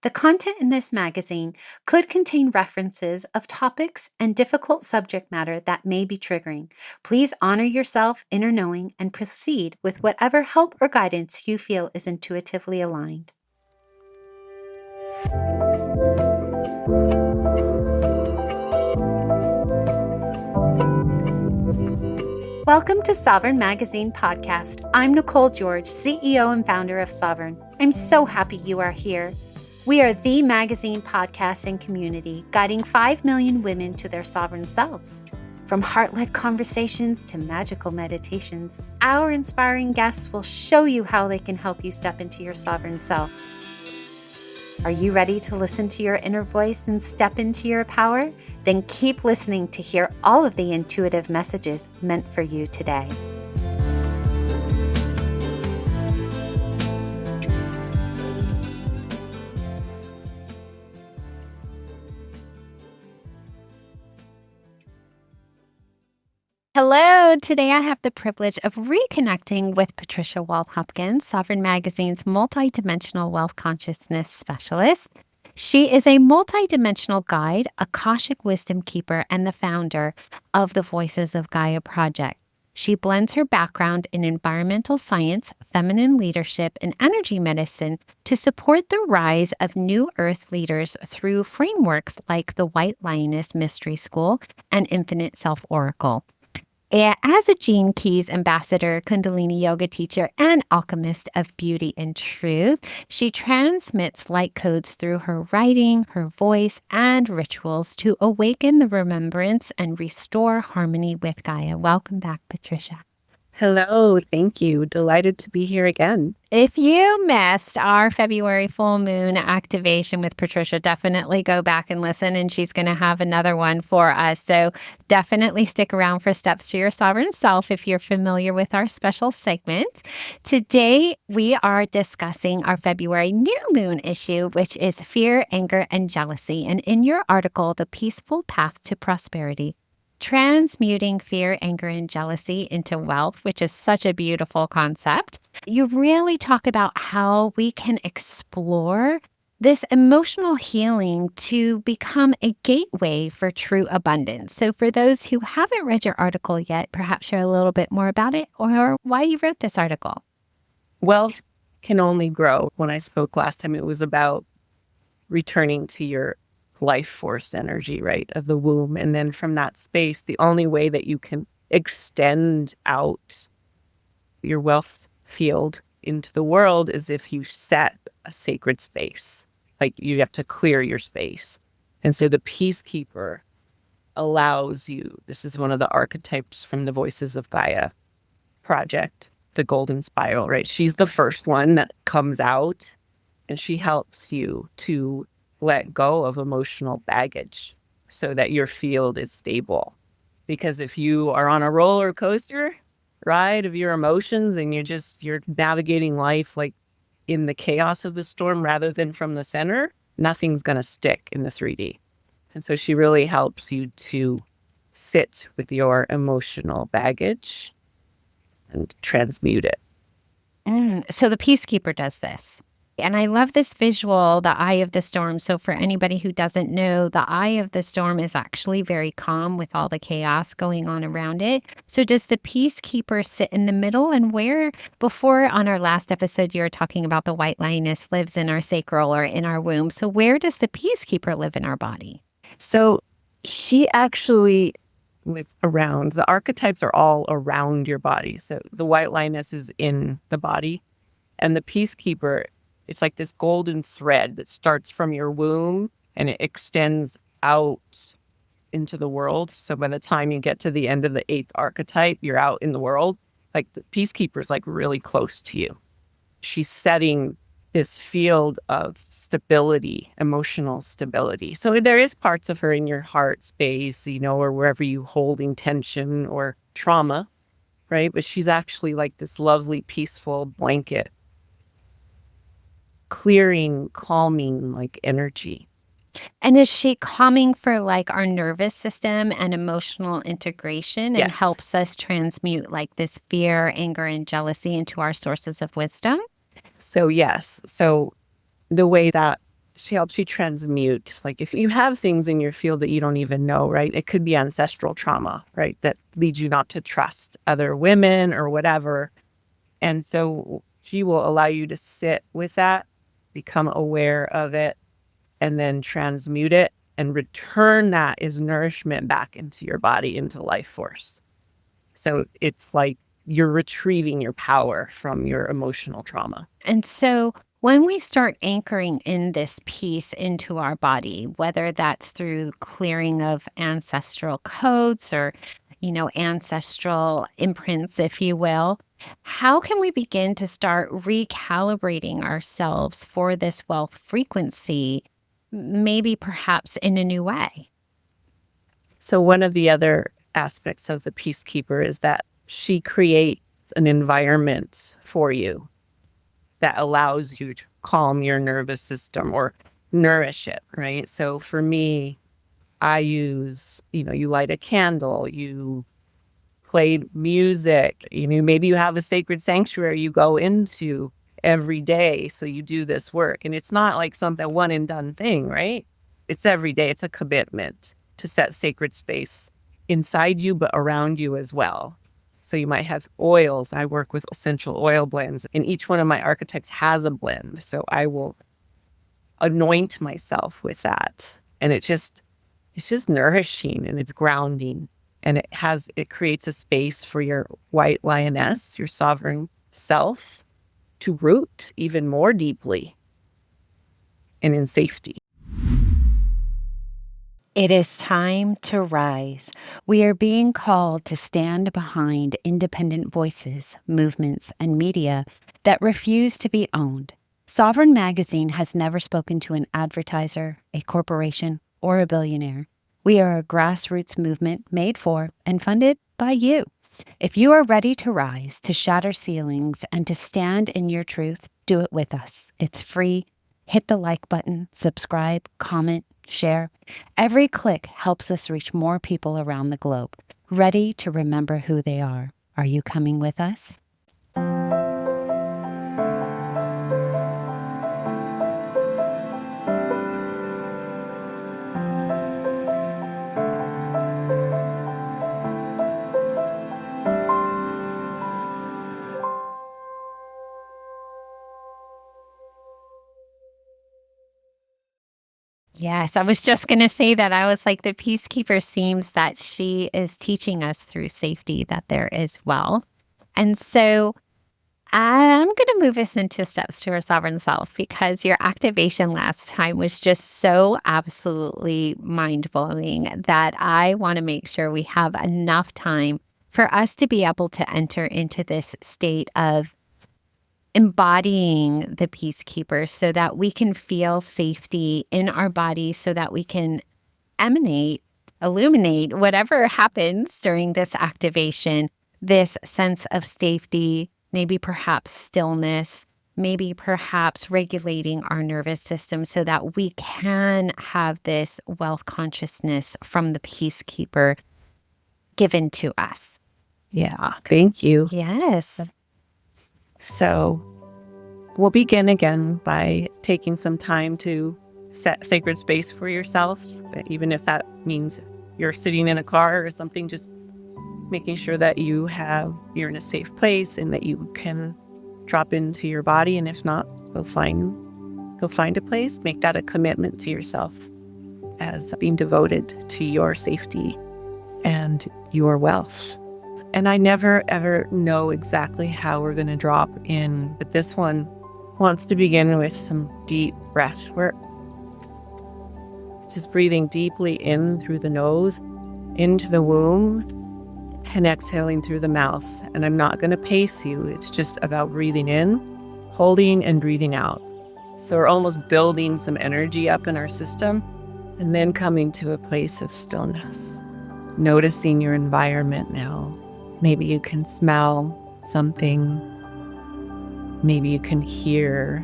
The content in this magazine could contain references of topics and difficult subject matter that may be triggering. Please honor yourself, inner knowing, and proceed with whatever help or guidance you feel is intuitively aligned. Welcome to Sovereign Magazine Podcast. I'm Nicole George, CEO and founder of Sovereign. I'm so happy you are here. We are the magazine, podcast, and community guiding 5 million women to their sovereign selves. From heart-led conversations to magical meditations, our inspiring guests will show you how they can help you step into your sovereign self. Are you ready to listen to your inner voice and step into your power? Then keep listening to hear all of the intuitive messages meant for you today. Hello, today I have the privilege of reconnecting with Patricia Wald Hopkins, Sovereign Magazine's multidimensional wealth consciousness specialist. She is a multidimensional guide, Akashic wisdom keeper, and the founder of the Voices of Gaia project. She blends her background in environmental science, feminine leadership, and energy medicine to support the rise of new earth leaders through frameworks like the White Lioness Mystery School and Infinite Self Oracle. As a Gene Keys ambassador, Kundalini yoga teacher, and alchemist of beauty and truth, she transmits light codes through her writing, her voice, and rituals to awaken the remembrance and restore harmony with Gaia. Welcome back, Patricia. Hello, thank you. Delighted to be here again. If you missed our February full moon activation with Patricia, definitely go back and listen, and she's going to have another one for us. So definitely stick around for Steps to Your Sovereign Self if you're familiar with our special segment. Today, we are discussing our February new moon issue, which is fear, anger, and jealousy. And in your article, The Peaceful Path to Prosperity, transmuting fear, anger, and jealousy into wealth, which is such a beautiful concept. You really talk about how we can explore this emotional healing to become a gateway for true abundance. So for those who haven't read your article yet, perhaps share a little bit more about it or why you wrote this article. Wealth can only grow. When I spoke last time, it was about returning to your life force energy, right, of the womb. And then from that space, the only way that you can extend out your wealth field into the world is if you set a sacred space. Like you have to clear your space. And so the Peacekeeper allows you, this is one of the archetypes from the Voices of Gaia project, the golden spiral, right? She's the first one that comes out and she helps you to let go of emotional baggage so that your field is stable. Because if you are on a roller coaster ride of your emotions and you're navigating life like in the chaos of the storm rather than from the center, nothing's going to stick in the 3D. And so she really helps you to sit with your emotional baggage and transmute it. So the Peacekeeper does this. And I love this visual, the eye of the storm. So for anybody who doesn't know, the eye of the storm is actually very calm with all the chaos going on around it. So does the Peacekeeper sit in the middle? And where, before on our last episode, you were talking about the White Lioness lives in our sacral or in our womb. So where does the Peacekeeper live in our body? So she actually lives around, the archetypes are all around your body. So the White Lioness is in the body and the Peacekeeper, it's like this golden thread that starts from your womb and it extends out into the world. So by the time you get to the end of the 8th archetype, you're out in the world. Like the Peacekeeper is like really close to you. She's setting this field of stability, emotional stability. So there is parts of her in your heart space, or wherever you holding tension or trauma, right? But she's actually like this lovely, peaceful blanket, clearing, calming, like energy. And is she calming for like our nervous system and emotional integration and Yes. helps us transmute like this fear, anger, and jealousy into our sources of wisdom? So yes. So the way that She helps you transmute. Like if you have things in your field that you don't even know, right? It could be ancestral trauma, right? That leads you not to trust other women or whatever. And so she will allow you to sit with that, become aware of it, and then transmute it and return that as nourishment back into your body, into life force. So it's like you're retrieving your power from your emotional trauma. And so when we start anchoring in this piece into our body, whether that's through clearing of ancestral codes or, ancestral imprints, if you will, how can we begin to start recalibrating ourselves for this wealth frequency, maybe perhaps in a new way? So one of the other aspects of the Peacekeeper is that she creates an environment for you that allows you to calm your nervous system or nourish it, right? So for me, I use, you light a candle, you play music, maybe you have a sacred sanctuary you go into every day. So you do this work. And it's not like something one and done thing, right? It's every day. It's a commitment to set sacred space inside you, but around you as well. So you might have oils. I work with essential oil blends, and each one of my archetypes has a blend. So I will anoint myself with that. And it's just nourishing and it's grounding. And it creates a space for your white lioness, your sovereign self, to root even more deeply and in safety. It is time to rise. We are being called to stand behind independent voices, movements, and media that refuse to be owned. Sovereign Magazine has never spoken to an advertiser, a corporation, or a billionaire. We are a grassroots movement made for and funded by you. If you are ready to rise, to shatter ceilings, and to stand in your truth, do it with us. It's free. Hit the like button, subscribe, comment, share. Every click helps us reach more people around the globe, ready to remember who they are. Are you coming with us? Yes, I was just going to say that. I was like, the Peacekeeper seems that she is teaching us through safety that there is wealth. And so I'm going to move us into steps to our sovereign self, because your activation last time was just so absolutely mind blowing that I want to make sure we have enough time for us to be able to enter into this state of embodying the Peacekeeper so that we can feel safety in our body, so that we can illuminate whatever happens during this activation, this sense of safety, maybe perhaps stillness, maybe perhaps regulating our nervous system so that we can have this wealth consciousness from the Peacekeeper given to us. Yeah, thank you. Yes. So we'll begin again by taking some time to set sacred space for yourself, even if that means you're sitting in a car or something, just making sure that you're in a safe place and that you can drop into your body. And if not, go find a place, make that a commitment to yourself as being devoted to your safety and your wealth. And I never, ever know exactly how we're going to drop in, but this one wants to begin with some deep breath work. Just breathing deeply in through the nose, into the womb, and exhaling through the mouth. And I'm not going to pace you. It's just about breathing in, holding, and breathing out. So we're almost building some energy up in our system and then coming to a place of stillness. Noticing your environment now. Maybe you can smell something. Maybe you can hear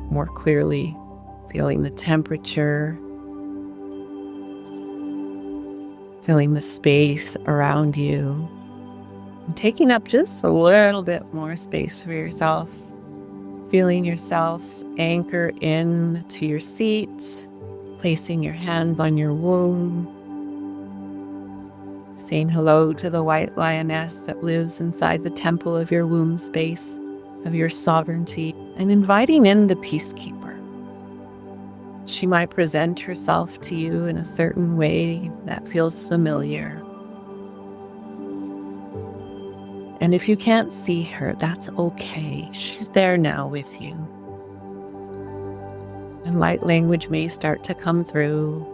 more clearly, feeling the temperature, feeling the space around you, and taking up just a little bit more space for yourself. Feeling yourself anchor in to your seat, placing your hands on your womb, saying hello to the white lioness that lives inside the temple of your womb space, of your sovereignty, and inviting in the peacekeeper. She might present herself to you in a certain way that feels familiar. And if you can't see her, that's okay. She's there now with you. And light language may start to come through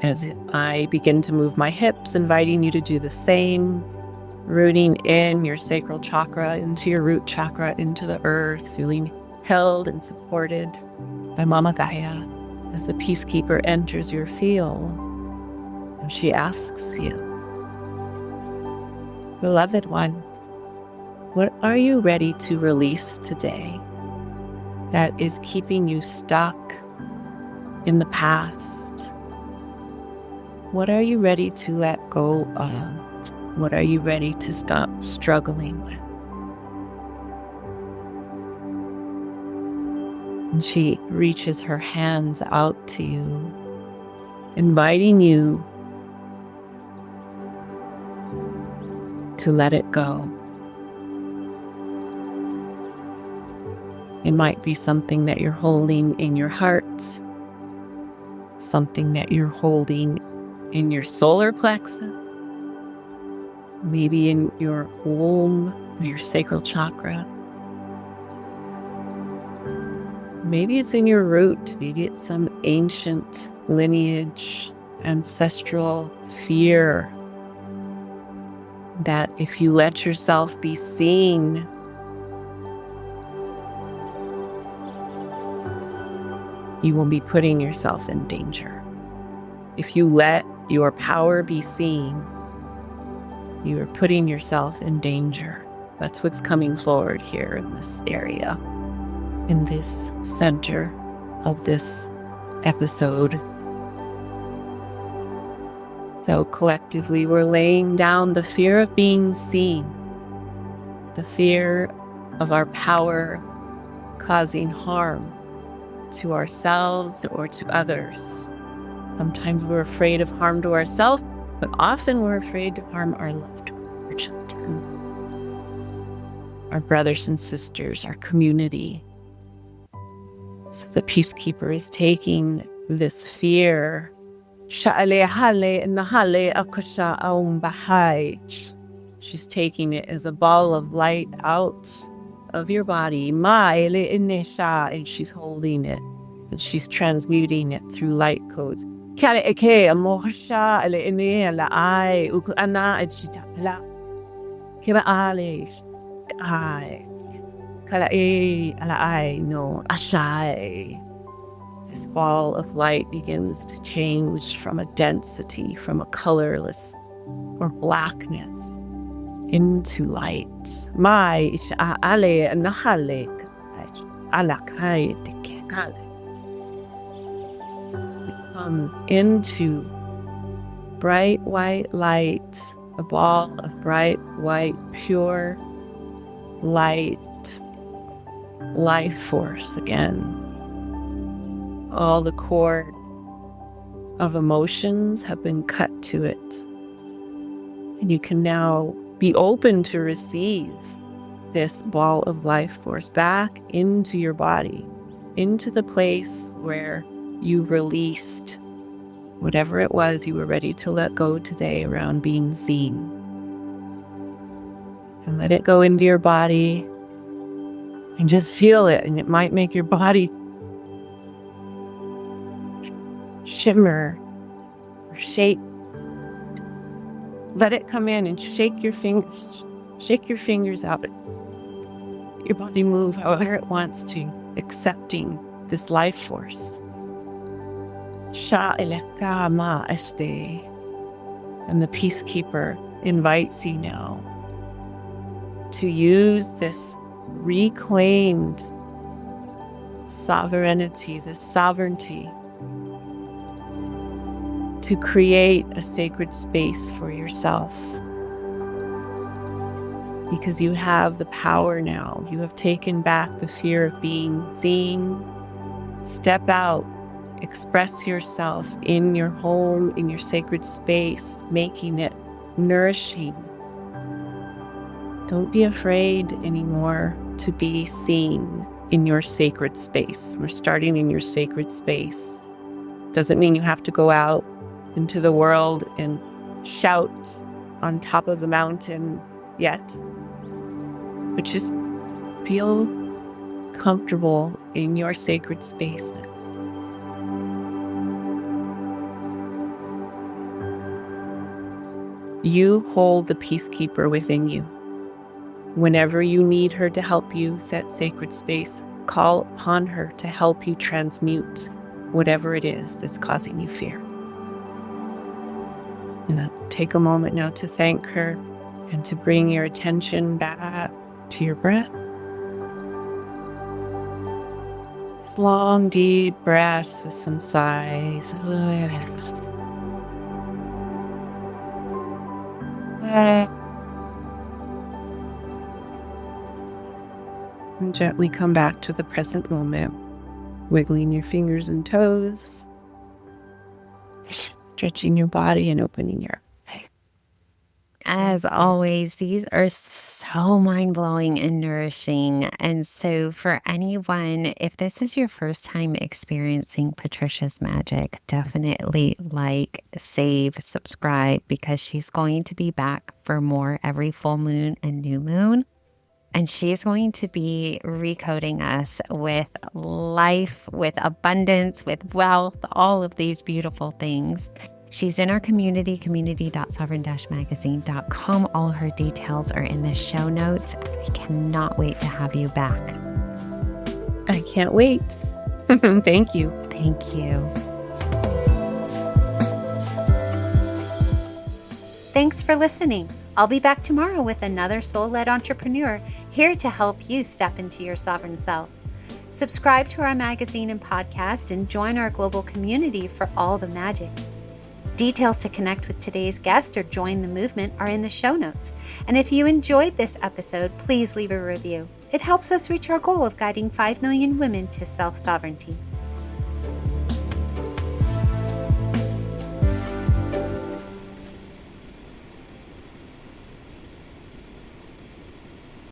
as I begin to move my hips, inviting you to do the same, rooting in your sacral chakra, into your root chakra, into the earth, feeling held and supported by Mama Gaia as the peacekeeper enters your field. And she asks you, beloved one, what are you ready to release today that is keeping you stuck in the past? What are you ready to let go of? What are you ready to stop struggling with? And she reaches her hands out to you, inviting you to let it go. It might be something that you're holding in your heart, something that you're holding in your solar plexus, maybe in your womb, your sacral chakra. Maybe it's in your root, maybe it's some ancient lineage, ancestral fear that if you let yourself be seen, you will be putting yourself in danger. If you let your power be seen, you are putting yourself in danger. That's what's coming forward here in this area, in this center of this episode. So collectively, we're laying down the fear of being seen, the fear of our power causing harm to ourselves or to others. Sometimes we're afraid of harm to ourselves, but often we're afraid to harm our loved ones, our children, our brothers and sisters, our community. So the peacekeeper is taking this fear. She's taking it as a ball of light out of your body, and she's holding it, and she's transmuting it through light codes. This ball of light begins to change from a density, from a colorless or blackness, into light. Come into bright white light, a ball of bright white, pure light, life force again. All the cord of emotions have been cut to it. And you can now be open to receive this ball of life force back into your body, into the place where you released whatever it was you were ready to let go today around being seen. And let it go into your body and just feel it. And it might make your body shimmer or shake. Let it come in and shake your fingers out. Your body move however it wants to, accepting this life force. And the peacekeeper invites you now to use this reclaimed sovereignty, this sovereignty, to create a sacred space for yourself. because you have the power now. You have taken back the fear of being seen. Step out, express yourself in your home, in your sacred space, making it nourishing. Don't be afraid anymore to be seen in your sacred space. We're starting in your sacred space. Doesn't mean you have to go out into the world and shout on top of the mountain yet, but just feel comfortable in your sacred space. You hold the Peacekeeper within you. Whenever you need her to help you set sacred space, call upon her to help you transmute whatever it is that's causing you fear. And take a moment now to thank her and to bring your attention back to your breath. These long, deep breaths with some sighs. And gently come back to the present moment, wiggling your fingers and toes, stretching your body and opening your eyes. As always, these are so mind-blowing and nourishing. And so for anyone, if this is your first time experiencing Patricia's magic, definitely like, save, subscribe, because she's going to be back for more every full moon and new moon. And she's going to be recoding us with life, with abundance, with wealth, all of these beautiful things. She's in our community, community.sovereign-magazine.com. All her details are in the show notes. We cannot wait to have you back. I can't wait. Thank you. Thank you. Thanks for listening. I'll be back tomorrow with another soul-led entrepreneur here to help you step into your sovereign self. Subscribe to our magazine and podcast and join our global community for all the magic. Details to connect with today's guest or join the movement are in the show notes. And if you enjoyed this episode, please leave a review. It helps us reach our goal of guiding 5 million women to self-sovereignty.